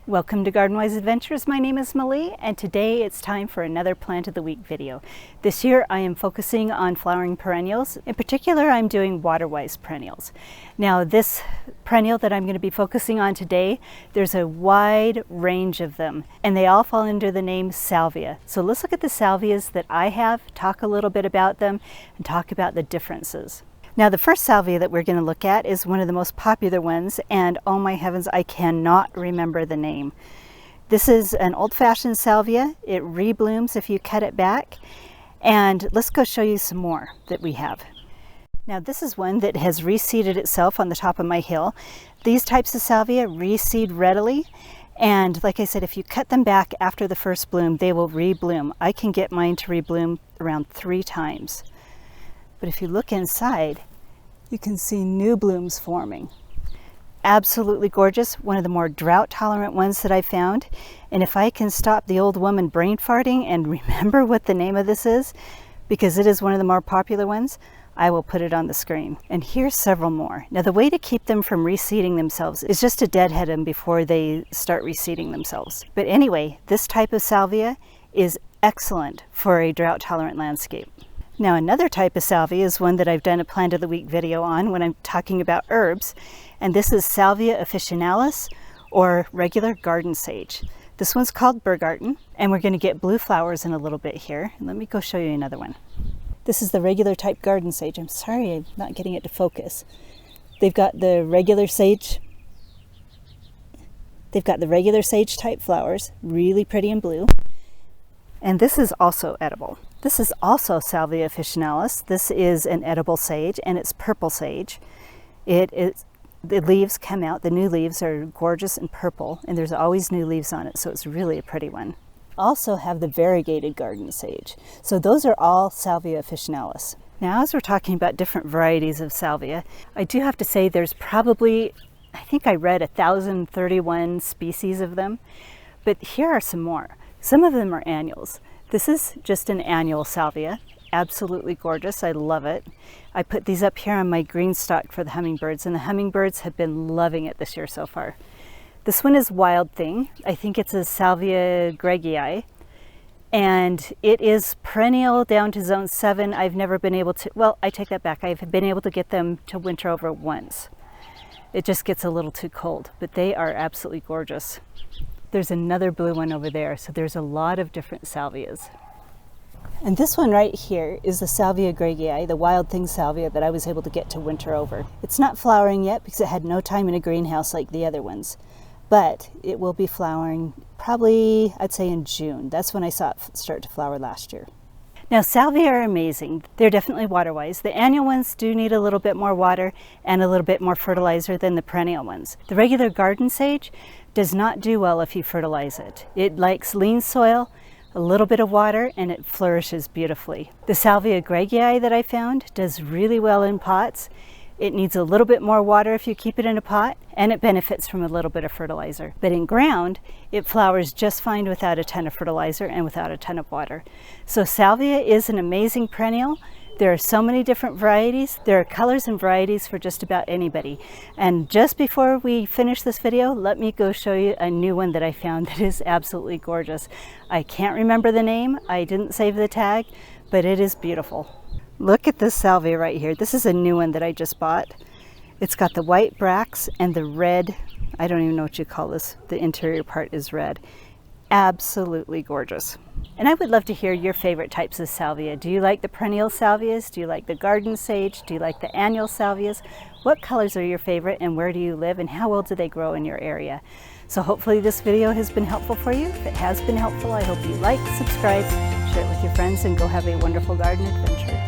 Welcome to Garden Wise Adventures. My name is Malie, and today it's time for another Plant of the Week video. This year I am focusing on flowering perennials. In particular, I'm doing water-wise perennials. Now this perennial that I'm going to be focusing on today, there's a wide range of them, and they all fall under the name Salvia. So let's look at the Salvias that I have, talk a little bit about them, and talk about the differences. Now the first salvia that we're going to look at is one of the most popular ones, and oh my heavens, I cannot remember the name. This is an old-fashioned salvia. It reblooms if you cut it back, and let's go show you some more that we have. Now this is one that has reseeded itself on the top of my hill. These types of salvia reseed readily, and like I said, if you cut them back after the first bloom, they will rebloom. I can get mine to rebloom around 3 times. But if you look inside, you can see new blooms forming. Absolutely gorgeous, one of the more drought tolerant ones that I found. And if I can stop the old woman brain farting and remember what the name of this is, because it is one of the more popular ones, I will put it on the screen. And here's several more. Now the way to keep them from reseeding themselves is just to deadhead them before they start reseeding themselves. But anyway, this type of salvia is excellent for a drought tolerant landscape. Now another type of salvia is one that I've done a Plant of the Week video on when I'm talking about herbs, and this is Salvia officinalis, or regular garden sage. This one's called Burgarten, and we're going to get blue flowers in a little bit here. Let me go show you another one. This is the regular type garden sage. I'm sorry I'm not getting it to focus. They've got the regular sage type flowers, really pretty and blue. And this is also edible. This is also Salvia officinalis. This is an edible sage, and it's purple sage. The leaves come out, the new leaves are gorgeous and purple, and there's always new leaves on it, so it's really a pretty one. Also have the variegated garden sage. So those are all Salvia officinalis. Now as we're talking about different varieties of salvia, I do have to say there's probably, I think I read 1,031 species of them, but here are some more. Some of them are annuals. This is just an annual salvia, absolutely gorgeous. I love it. I put these up here on my green stock for the hummingbirds, and the hummingbirds have been loving it this year so far. This one is Wild Thing. I think it's a Salvia gregii, and it is perennial down to zone 7. I've never been able to, well, I take that back. I've been able to get them to winter over once. It just gets a little too cold, but they are absolutely gorgeous. There's another blue one over there, so there's a lot of different salvias. And this one right here is the Salvia gregii, the Wild Thing salvia that I was able to get to winter over. It's not flowering yet because it had no time in a greenhouse like the other ones, but it will be flowering probably, I'd say, in June. That's when I saw it start to flower last year. Now salvia are amazing. They're definitely water-wise. The annual ones do need a little bit more water and a little bit more fertilizer than the perennial ones. The regular garden sage does not do well if you fertilize it. It likes lean soil, a little bit of water, and it flourishes beautifully. The Salvia gregii that I found does really well in pots. It needs a little bit more water if you keep it in a pot, and it benefits from a little bit of fertilizer. But in ground, it flowers just fine without a ton of fertilizer and without a ton of water. So salvia is an amazing perennial. There are so many different varieties. There are colors and varieties for just about anybody. And just before we finish this video, let me go show you a new one that I found that is absolutely gorgeous. I can't remember the name. I didn't save the tag, but it is beautiful. Look at this salvia right here. This is a new one that I just bought. It's got the white bracts and the red, I don't even know what you call this. The interior part is red. Absolutely gorgeous. And I would love to hear your favorite types of salvia. Do you like the perennial salvias? Do you like the garden sage? Do you like the annual salvias? What colors are your favorite, and where do you live, and how well do they grow in your area? So hopefully this video has been helpful for you. If it has been helpful, I hope you like, subscribe, share it with your friends, and go have a wonderful garden adventure.